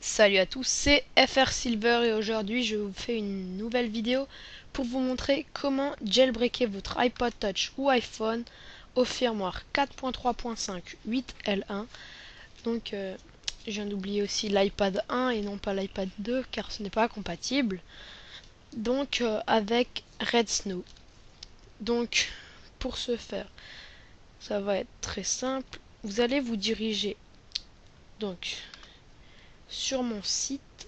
Salut à tous, c'est FR Silver et aujourd'hui je vous fais une nouvelle vidéo pour vous montrer comment jailbreaker votre iPod Touch ou iPhone au firmware 4.3.5 8L1. Donc je viens d'oublier aussi l'iPad 1 et non pas l'iPad 2 car ce n'est pas compatible. Donc avec Redsn. Donc pour ce faire, ça va être très simple. Vous allez vous diriger donc sur mon site.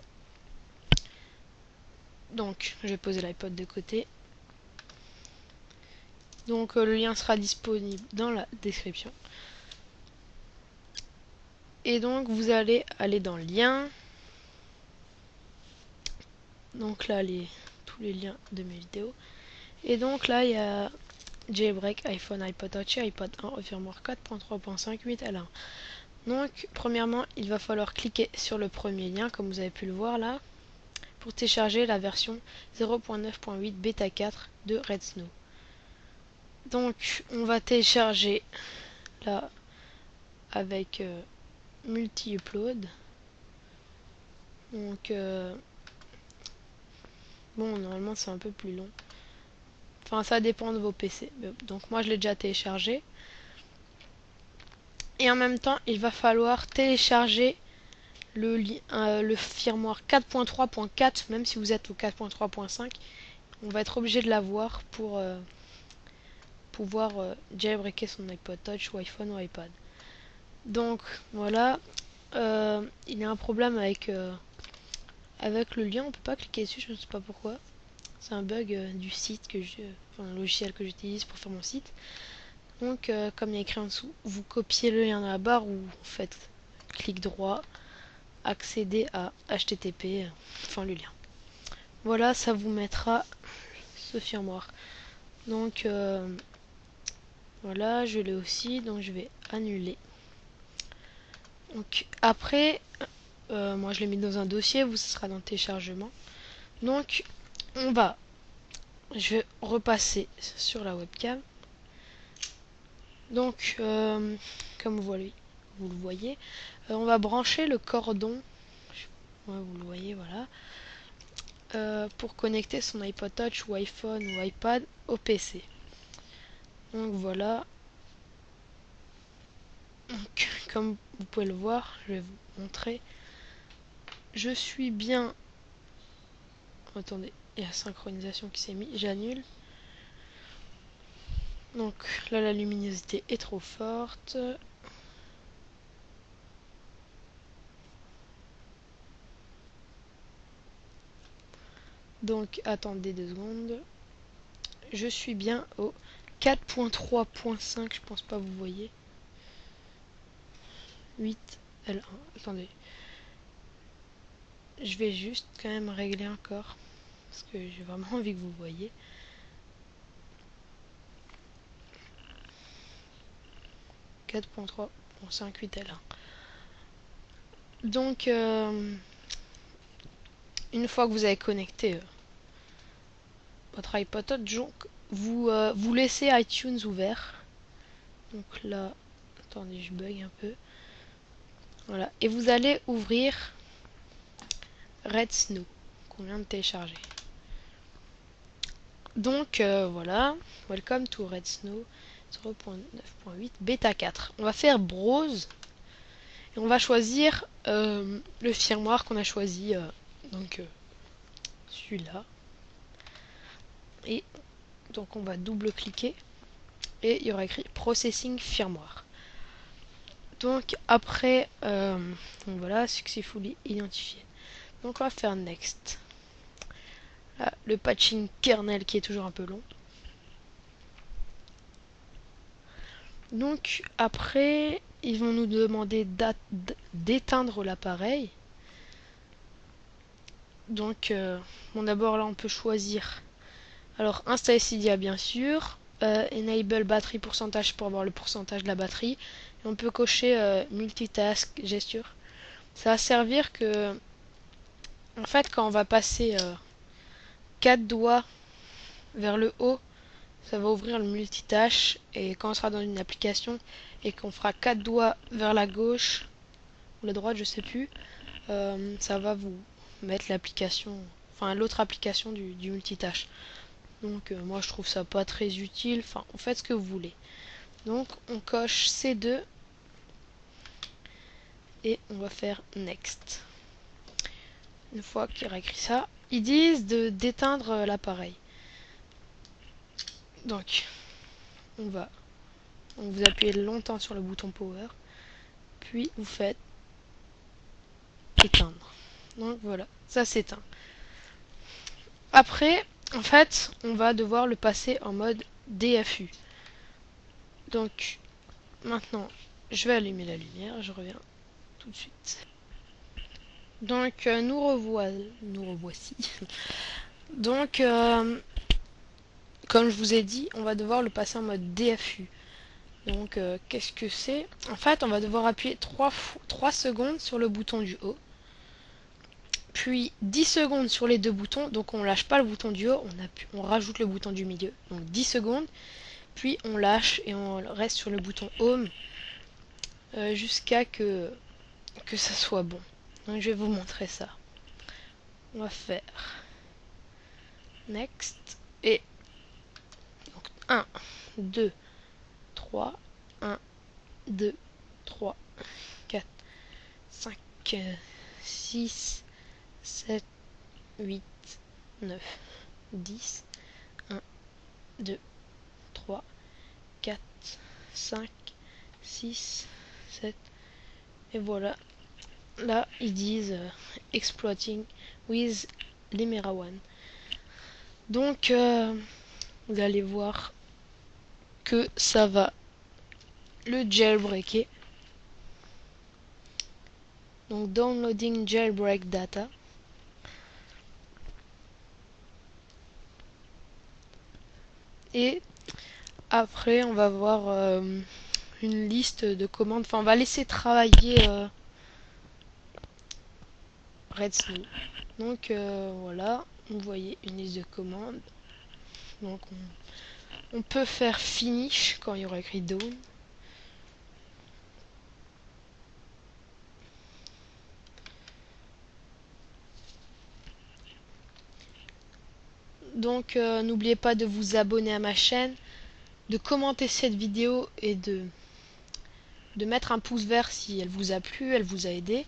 Donc je vais poser l'iPod de côté. Donc le lien sera disponible dans la description. Et donc vous allez aller dans le lien. Donc là tous les liens de mes vidéos. Et donc là il y a jailbreak iPhone, iPod Touch et iPod 1 au firmware 4.3.5 8L1. Donc premièrement il va falloir cliquer sur le premier lien comme vous avez pu le voir là pour télécharger la version 0.9.8 bêta 4 de Redsn. Donc on va télécharger là avec multi-upload. Donc bon, normalement c'est un peu plus long. Enfin, ça dépend de vos PC. Donc moi je l'ai déjà téléchargé. Et en même temps, il va falloir télécharger le firmware 4.3.4, même si vous êtes au 4.3.5. On va être obligé de l'avoir pour pouvoir jailbreaker son iPod Touch ou iPhone ou iPad. Donc voilà, il y a un problème avec le lien, on peut pas cliquer dessus, je ne sais pas pourquoi. C'est un bug du site enfin, un logiciel que j'utilise pour faire mon site. Donc comme il y a écrit en dessous, vous copiez le lien dans la barre ou vous faites clic droit, accéder à HTTP, enfin le lien. Voilà, ça vous mettra ce firmware. Donc voilà, je l'ai aussi, donc je vais annuler. Donc après, moi je l'ai mis dans un dossier, vous ce sera dans le téléchargement. Donc je vais repasser sur la webcam. Donc comme vous le voyez, on va brancher le cordon, ouais, vous le voyez, voilà, pour connecter son iPod Touch ou iPhone ou iPad au PC. Donc voilà. Donc, comme vous pouvez le voir, je vais vous montrer. Je suis bien. Attendez, il y a la synchronisation qui s'est mise. J'annule. Donc là, la luminosité est trop forte. Donc attendez 2 secondes. Je suis bien au 4.3.5, je pense pas vous voyez. 8L1. Attendez. Je vais juste quand même régler encore. Parce que j'ai vraiment envie que vous voyez. 4.3.5 8L1. Donc une fois que vous avez connecté votre iPod Touch, vous laissez iTunes ouvert. Donc là, attendez, je bug un peu. Voilà, et vous allez ouvrir Redsn qu'on vient de télécharger. Donc voilà, welcome to Redsn 0.9.8 bêta 4. On va faire browse et on va choisir le firmware qu'on a choisi, donc celui-là. Et donc on va double-cliquer et il y aura écrit Processing Firmware. Donc après, donc voilà, successfully identifié. Donc on va faire Next. Là, le patching kernel qui est toujours un peu long. Donc après, ils vont nous demander d'éteindre l'appareil. Donc bon, d'abord là on peut choisir. Alors installer Cydia bien sûr. Enable batterie pourcentage pour avoir le pourcentage de la batterie. Et on peut cocher multitask gesture. Ça va servir que en fait quand on va passer 4 doigts vers le haut, ça va ouvrir le multitâche, et quand on sera dans une application et qu'on fera 4 doigts vers la gauche ou la droite, je sais plus, ça va vous mettre l'application, enfin l'autre application du multitâche. Donc moi je trouve ça pas très utile, enfin vous faites ce que vous voulez. Donc on coche C2 et on va faire Next. Une fois qu'il a écrit ça, ils disent d'éteindre l'appareil. Donc vous appuyez longtemps sur le bouton Power, puis vous faites éteindre. Donc voilà, ça s'éteint. Après, en fait, on va devoir le passer en mode DFU. Donc maintenant, je vais allumer la lumière, je reviens tout de suite. Donc nous revoici. Donc comme je vous ai dit, on va devoir le passer en mode DFU. Donc qu'est-ce que c'est? En fait, on va devoir appuyer 3 secondes sur le bouton du haut. Puis 10 secondes sur les deux boutons. Donc on lâche pas le bouton du haut, on rajoute le bouton du milieu. Donc 10 secondes. Puis on lâche et on reste sur le bouton Home jusqu'à que ça soit bon. Donc je vais vous montrer ça. On va faire Next et donc 1, 2, 3, 1, 2, 3, 4, 5, 6, 7, 8, 9, 10, 1, 2, 3, 4, 5, 6, 7, et voilà. Là, ils disent Exploiting with Limera One. Donc, vous allez voir que ça va le jailbreaker. Donc, Downloading Jailbreak Data. Et après, on va voir une liste de commandes. Enfin, on va laisser travailler Red Snow. Donc, voilà. Vous voyez une liste de commandes. Donc, on peut faire Finish quand il y aura écrit Down. Donc n'oubliez pas de vous abonner à ma chaîne, de commenter cette vidéo et de mettre un pouce vert si elle vous a plu, elle vous a aidé.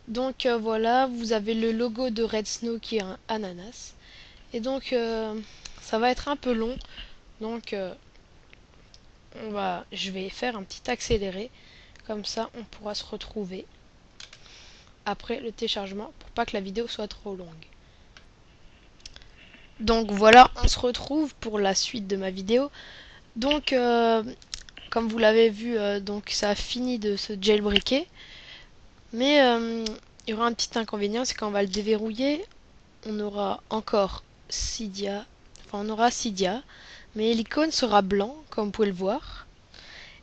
Donc voilà, vous avez le logo de Red Snow qui est un ananas. Et donc ça va être un peu long. Donc je vais faire un petit accéléré. Comme ça on pourra se retrouver après le téléchargement pour pas que la vidéo soit trop longue. Donc voilà, on se retrouve pour la suite de ma vidéo. Donc comme vous l'avez vu, donc ça a fini de se jailbreaker. Mais il y aura un petit inconvénient, c'est quand on va le déverrouiller, on aura encore Cydia. Enfin, on aura Cydia, mais l'icône sera blanc, comme vous pouvez le voir.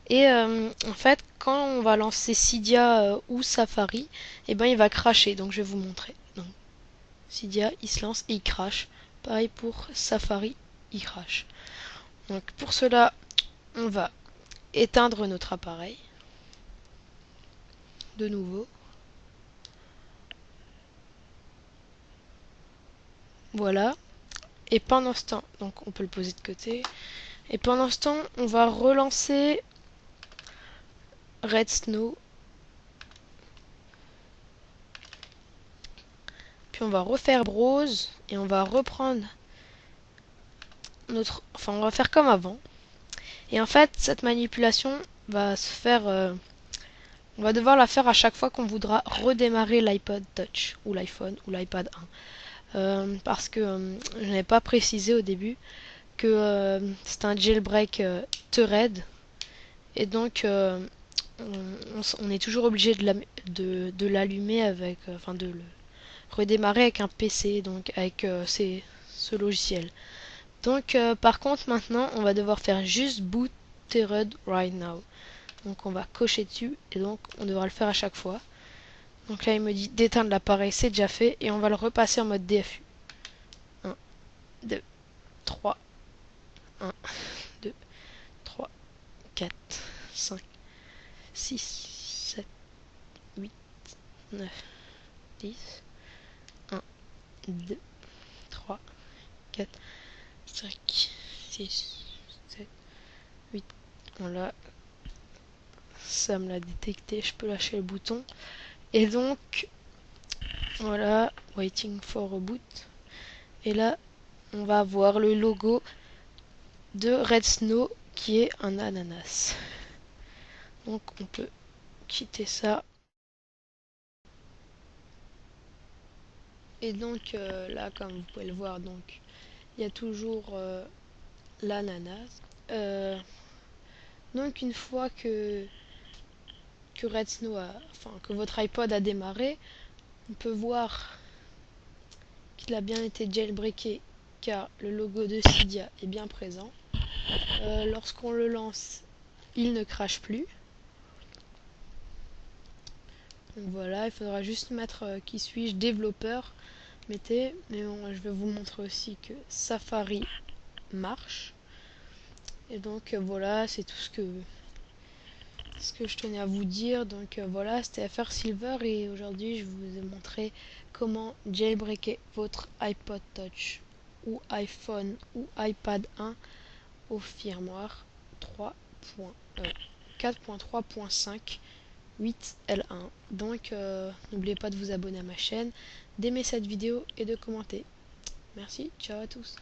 Et en fait, quand on va lancer Cydia ou Safari, et ben il va cracher. Donc je vais vous montrer. Donc, Cydia, il se lance et il crache. Pareil pour Safari, il crache. Donc pour cela, on va éteindre notre appareil de nouveau. Voilà. Et pendant ce temps, donc on peut le poser de côté. Et pendant ce temps, on va relancer Red Snow. Puis on va refaire Browse et on va reprendre notre... Enfin, on va faire comme avant. Et en fait, cette manipulation va se faire... on va devoir la faire à chaque fois qu'on voudra redémarrer l'iPod Touch ou l'iPhone ou l'iPad 1. Parce que je n'avais pas précisé au début que c'est un jailbreak Thread. Et donc... on est toujours obligé de l'allumer avec, enfin de le redémarrer avec un PC, donc avec ce logiciel. Donc par contre maintenant on va devoir faire juste booted right now. Donc on va cocher dessus et donc on devra le faire à chaque fois. Donc là il me dit d'éteindre l'appareil, c'est déjà fait et on va le repasser en mode DFU. 1, 2, 3, 1, 2, 3, 4, 5, 6, 7, 8, 9, 10, 1, 2, 3, 4, 5, 6, 7, 8. Voilà, ça me l'a détecté, je peux lâcher le bouton. Et donc, voilà, waiting for a boot. Et là, on va avoir le logo de Red Snow qui est un ananas. Donc on peut quitter ça. Et donc là, comme vous pouvez le voir, donc il y a toujours l'ananas. Donc une fois que Red Snow que votre iPod a démarré, on peut voir qu'il a bien été jailbreaké car le logo de Cydia est bien présent. Lorsqu'on le lance, il ne crache plus. Donc voilà, il faudra juste mettre qui suis-je développeur. Mettez, mais bon, je vais vous montrer aussi que Safari marche. Et donc voilà, c'est tout ce que je tenais à vous dire. Donc voilà, c'était FR Silver et aujourd'hui je vous ai montré comment jailbreaker votre iPod Touch ou iPhone ou iPad 1 au firmware 4.3.5 8L1. Donc n'oubliez pas de vous abonner à ma chaîne, d'aimer cette vidéo et de commenter. Merci, ciao à tous.